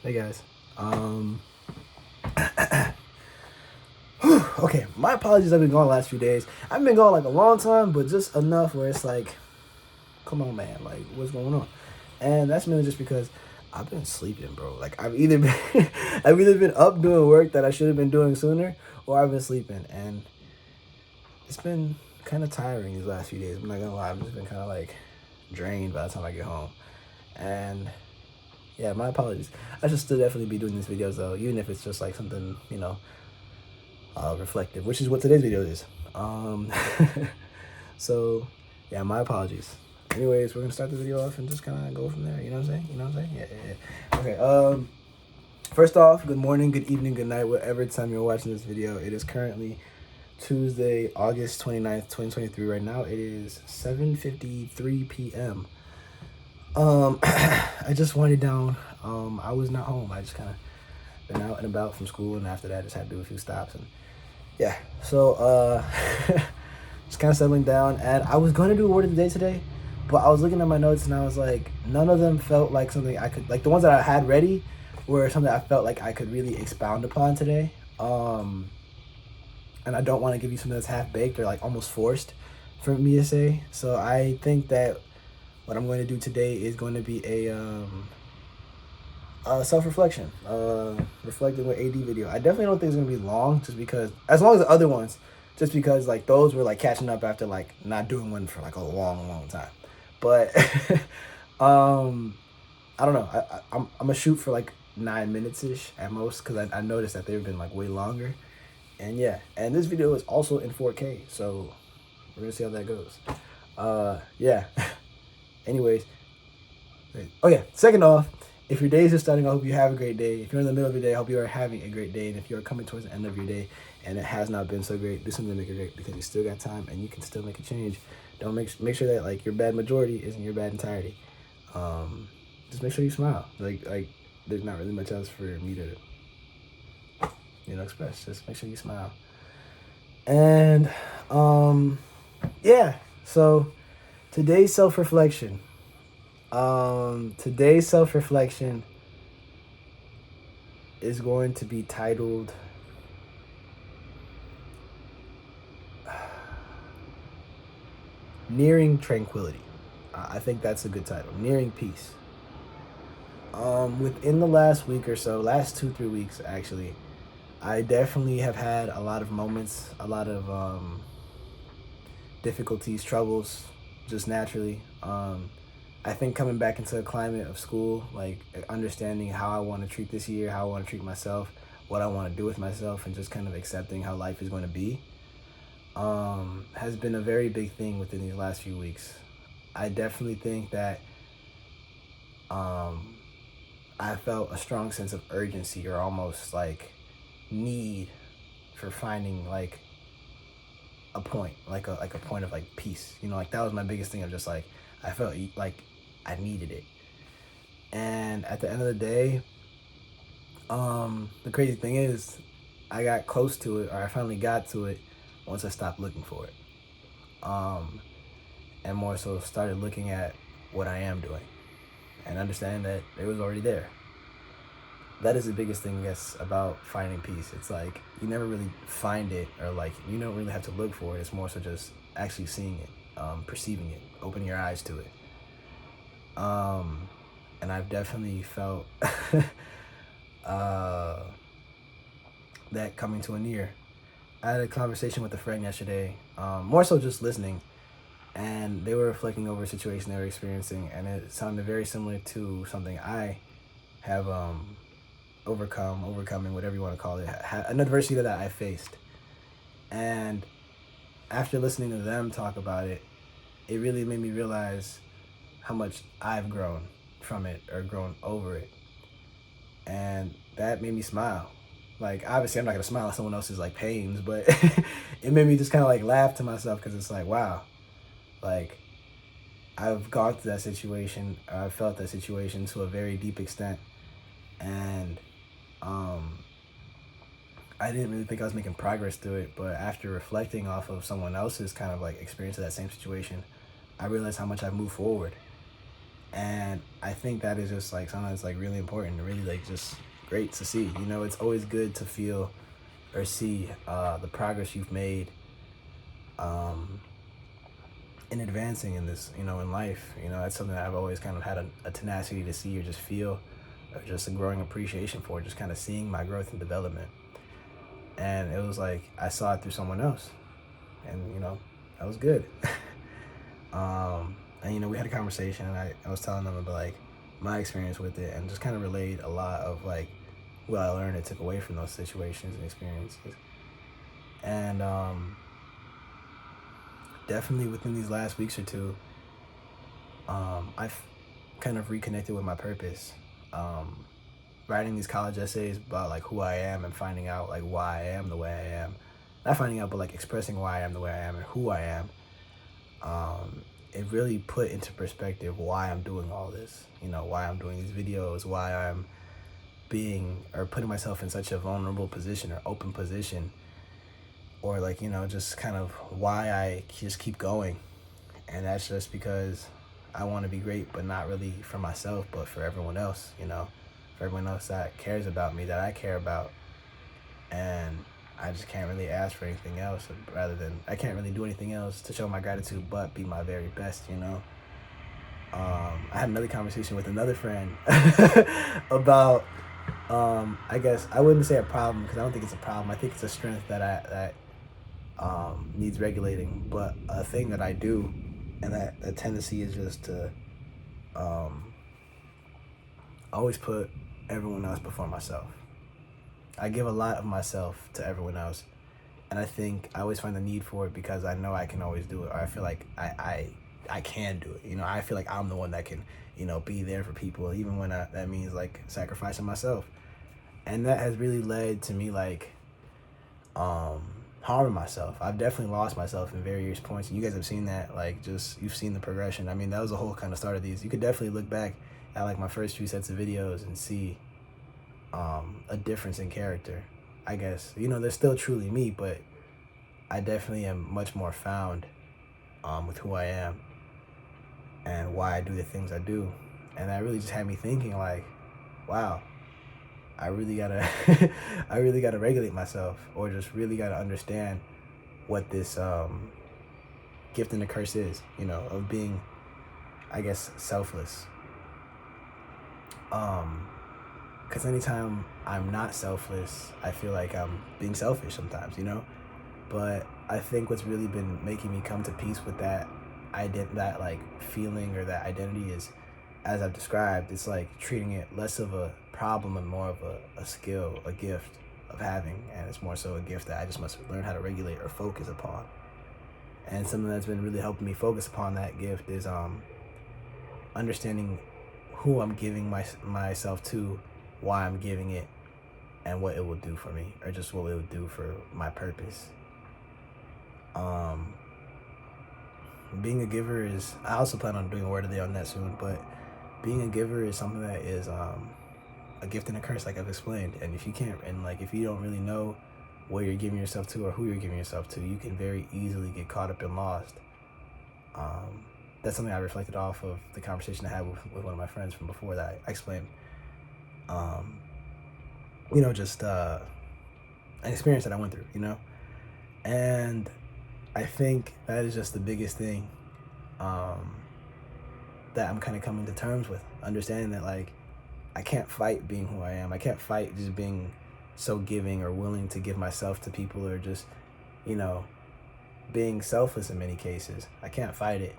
Hey guys. Okay, my apologies. I've been gone the last few days. I've been gone like a long time, but just enough where it's like, come on, man, like what's going on? And that's mainly just because I've been sleeping, bro. Like I've either been, I've either been up doing work that I should have been doing sooner, or I've been sleeping, and it's been kind of tiring these last few days. I'm not gonna lie, I've just been kind of like drained by the time I get home, and yeah, my apologies. I should still definitely be doing these videos though, even if it's just like something, reflective, which is what today's video is. Um, so yeah, my apologies. Anyways, we're gonna start the video off and just kind of go from there. You know what I'm saying? You know what I'm saying? Yeah. Okay. First off, good morning, good evening, good night, whatever time you're watching this video. It is currently Tuesday, August 29th, 2023. Right now, it is 7:53 p.m. I just winded down. I was not home. I just kind of been out and about from school, and after that, just had to do a few stops and yeah. So just kind of settling down, and I was going to do a word of the day today, but I was looking at my notes and I was like, none of them felt like something I could, like the ones that I had ready were something I felt like I could really expound upon today. And I don't want to give you something that's half baked or like almost forced for me to say. So I think that what I'm going to do today is going to be a self-reflection, reflecting with AD video. I definitely don't think it's gonna be long, just because, as long as the other ones, just because like those were like catching up after like not doing one for like a long time. But I don't know. I'm gonna shoot for like 9 minutes ish at most, because I noticed that they've been like way longer. And yeah, and this video is also in 4K, so we're gonna see how that goes. Yeah. Anyways, oh yeah, second off, if your day is just starting, I hope you have a great day. If you're in the middle of your day, I hope you are having a great day. And if you're coming towards the end of your day and it has not been so great, do something to make it great, because you still got time and you can still make a change. Don't make sure that like your bad majority isn't your bad entirety. Just make sure you smile. Like there's not really much else for me to express. Just make sure you smile. And yeah. So today's self-reflection. Today's self-reflection is going to be titled Nearing Tranquility. I think that's a good title. Nearing Peace. Within the last week or so, last 2-3 weeks actually, I definitely have had a lot of moments, a lot of difficulties, troubles, just naturally. I think coming back into a climate of school, like understanding how I want to treat this year, how I want to treat myself, what I want to do with myself, and just kind of accepting how life is going to be, has been a very big thing within these last few weeks. I definitely think that I felt a strong sense of urgency, or almost like need, for finding like a point, like a point of like peace. Like that was my biggest thing, of just like I felt like I needed it. And at the end of the day, the crazy thing is, I got close to it, or I finally got to it once I stopped looking for it. And more so started looking at what I am doing and understanding that it was already there. That is the biggest thing, I guess, about finding peace. It's like you never really find it, or like you don't really have to look for it. It's more so just actually seeing it, perceiving it, opening your eyes to it. And I've definitely felt that coming to an ear. I had a conversation with a friend yesterday, more so just listening, and they were reflecting over a situation they were experiencing, and it sounded very similar to something I have overcoming, whatever you want to call it, an adversity that I faced. And after listening to them talk about it, it really made me realize how much I've grown from it, or grown over it. And that made me smile. Like, obviously I'm not gonna smile at someone else's like pains, but it made me just kind of like laugh to myself, because it's like, wow, like I've gone through that situation, or I've felt that situation to a very deep extent. And I didn't really think I was making progress through it, but after reflecting off of someone else's kind of like experience of that same situation, I realized how much I've moved forward. And I think that is just like something that's like really important and really like just great to see. You know, it's always good to feel or see the progress you've made um, in advancing in this, you know, in life. You know, that's something that I've always kind of had a tenacity to see or just feel, or just a growing appreciation for, just kind of seeing my growth and development. And it was like I saw it through someone else, and you know, that was good. And you know, we had a conversation, and I was telling them about like my experience with it, and just kind of relayed a lot of like what I learned and took away from those situations and experiences. And definitely within these last weeks or two, I've kind of reconnected with my purpose. Um, Writing these college essays about like who I am and finding out like why I am the way I am. Not finding out, but like expressing why I am the way I am and who I am. It really put into perspective why I'm doing all this. You know, why I'm doing these videos, why I'm being or putting myself in such a vulnerable position or open position, or like, you know, just kind of why I just keep going. And that's just because I want to be great, but not really for myself, but for everyone else, you know, for everyone else that cares about me, that I care about. And I just can't really ask for anything else, rather than I can't really do anything else to show my gratitude but be my very best, you know. I had another conversation with another friend about I guess I wouldn't say a problem, because I don't think it's a problem. I think it's a strength that needs regulating, but a thing that I do, and that the tendency is just to um, always put everyone else before myself. I give a lot of myself to everyone else, and I think I always find the need for it because I know I can always do it, or I feel like I can do it. You know, I feel like I'm the one that can, you know, be there for people, even when that means like sacrificing myself. And that has really led to me like um harming myself. I've definitely lost myself in various points, and you guys have seen that. Like, just you've seen the progression. I mean, that was the whole kind of start of these. You could definitely look back at like my first few sets of videos and see a difference in character. I guess, you know, they're still truly me, but I definitely am much more found with who I am and why I do the things I do. And that really just had me thinking like, wow, I really gotta I really gotta regulate myself, or just really gotta understand what this gift and the curse is, you know, of being, I guess, selfless. Because anytime I'm not selfless, I feel like I'm being selfish sometimes, you know. But I think what's really been making me come to peace with that like feeling or that identity is, as I've described, it's like treating it less of a problem and more of a skill, a gift of having. And it's more so a gift that I just must learn how to regulate or focus upon. And something that's been really helping me focus upon that gift is understanding who I'm giving myself to, why I'm giving it, and what it will do for me, or just what it will do for my purpose. Being a giver is, I also plan on doing a word of the day on that soon, but being a giver is something that is a gift and a curse, like I've explained. And if you can't, and like if you don't really know what you're giving yourself to or who you're giving yourself to, you can very easily get caught up and lost. That's something I reflected off of the conversation I had with one of my friends from before that I explained. You know, just an experience that I went through, you know? And I think that is just the biggest thing that I'm kind of coming to terms with, understanding that like I can't fight being who I am. I can't fight just being so giving or willing to give myself to people, or just, you know, being selfless in many cases. I can't fight it,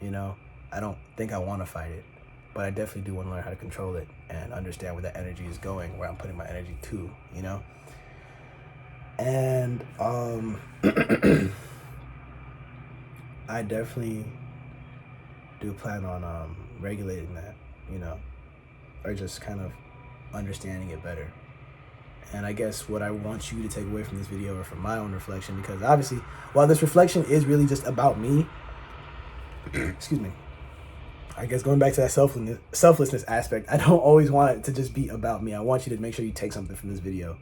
you know. I don't think I want to fight it, but I definitely do want to learn how to control it and understand where that energy is going, where I'm putting my energy to, you know. And I definitely do plan on regulating that, you know, or just kind of understanding it better. And I guess what I want you to take away from this video, or from my own reflection, because obviously, while this reflection is really just about me, excuse me, I guess going back to that selflessness aspect, I don't always want it to just be about me. I want you to make sure you take something from this video.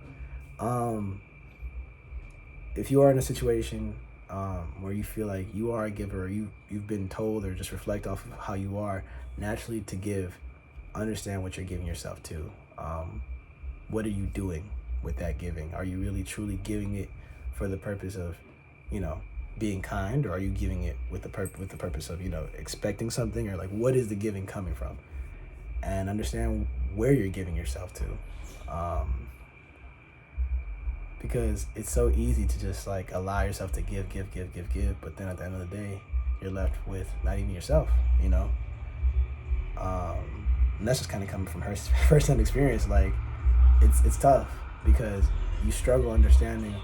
If you are in a situation where you feel like you are a giver, or you've been told, or just reflect off of how you are naturally to give, understand what you're giving yourself to. What are you doing with that giving? Are you really truly giving it for the purpose of, being kind, or are you giving it with the purpose of, expecting something, or like, what is the giving coming from? And understand where you're giving yourself to. Because it's so easy to just like allow yourself to give, but then at the end of the day, you're left with not even yourself, and that's just kind of coming from her first-hand experience. Like, it's tough because you struggle understanding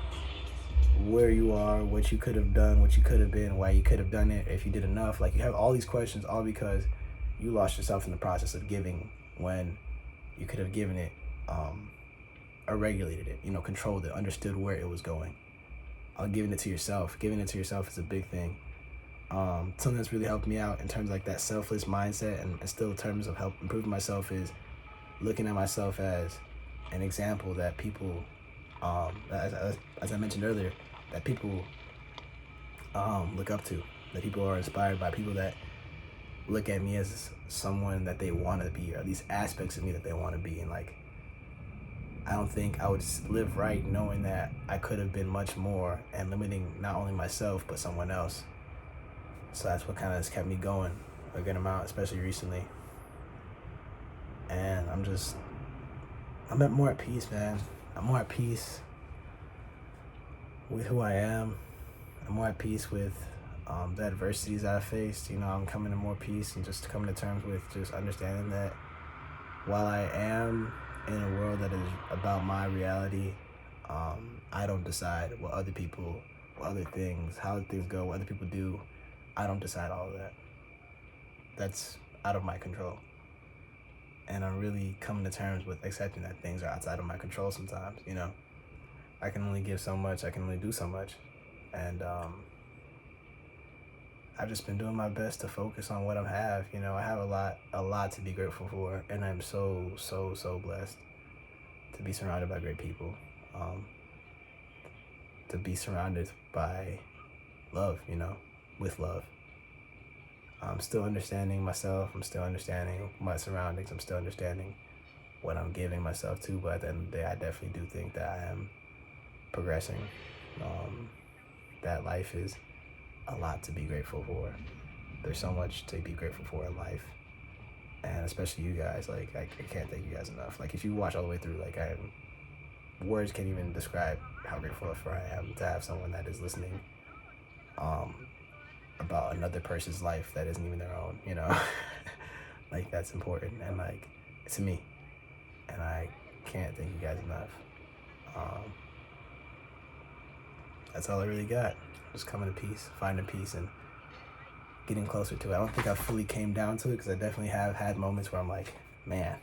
where you are, what you could have done, what you could have been, why you could have done it, if you did enough. Like, you have all these questions, all because you lost yourself in the process of giving when you could have given it, or regulated it, controlled it, understood where it was going. Giving it to yourself. Giving it to yourself is a big thing. Something that's really helped me out in terms of like that selfless mindset, and still in terms of help improving myself, is looking at myself as an example that people, as I mentioned earlier, that people look up to, that people are inspired by, people that look at me as someone that they want to be, or at least aspects of me that they want to be. And like, I don't think I would live right knowing that I could have been much more, and limiting not only myself but someone else. So that's what kind of has kept me going a good amount, especially recently. And I'm more at peace, man. I'm more at peace with who I am. I'm more at peace with the adversities I've faced. I'm coming to more peace, and just coming to terms with just understanding that while I am in a world that is about my reality, I don't decide what other people, what other things, how things go, what other people do. I don't decide all of that. That's out of my control. And I'm really coming to terms with accepting that things are outside of my control sometimes. I can only give so much, I can only do so much. And I've just been doing my best to focus on what I have. I have a lot to be grateful for, and I'm so blessed to be surrounded by great people, to be surrounded by love, with love. I'm still understanding myself. I'm still understanding my surroundings. I'm still understanding what I'm giving myself to. But at the end of the day, I definitely do think that I am progressing. That life is a lot to be grateful for. There's so much to be grateful for in life. And especially you guys. Like, I can't thank you guys enough. Like, if you watch all the way through, like, words can't even describe how grateful for I am to have someone that is listening about another person's life that isn't even their own, Like, that's important, and like, to me, and I can't thank you guys enough. That's all I really got. Just coming to peace, finding peace, and getting closer to it. I don't think I fully came down to it, because I definitely have had moments where I'm like, man,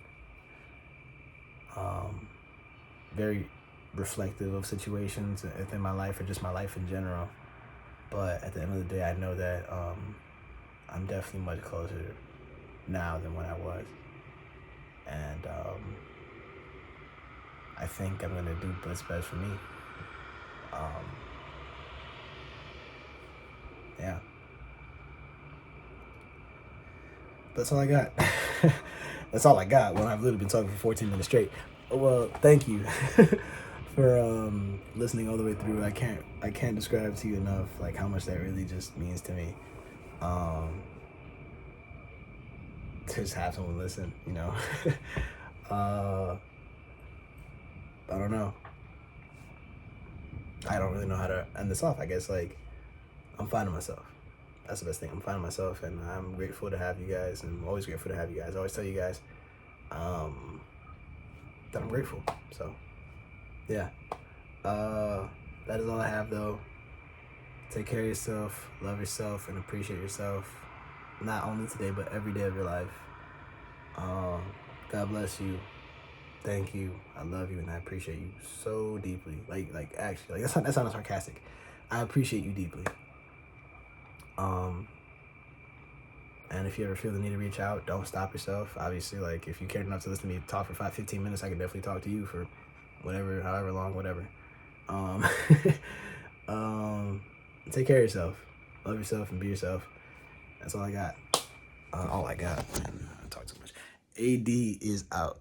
very reflective of situations within my life, or just my life in general. But at the end of the day, I know that I'm definitely much closer now than when I was. And I think I'm going to do what's best for me. Yeah. That's all I got. That's all I got. Well, I've literally been talking for 14 minutes straight. Well, thank you for listening all the way through. I can't describe to you enough like how much that really just means to me. To just have someone listen, I don't know. I don't really know how to end this off. I guess, like, I'm finding myself. That's the best thing. I'm finding myself, and I'm grateful to have you guys, and I'm always grateful to have you guys. I always tell you guys that I'm grateful. So, yeah. That is all I have, though. Take care of yourself, love yourself, and appreciate yourself. Not only today, but every day of your life. God bless you. Thank you. I love you, and I appreciate you so deeply. Like actually, like that sounds sarcastic. I appreciate you deeply. And if you ever feel the need to reach out, don't stop yourself. Obviously, like, if you cared enough to listen to me talk for 15 minutes, I could definitely talk to you for whatever, however long, whatever. take care of yourself. Love yourself and be yourself. That's all I got. All I got. Man, I talk too much. AD is out.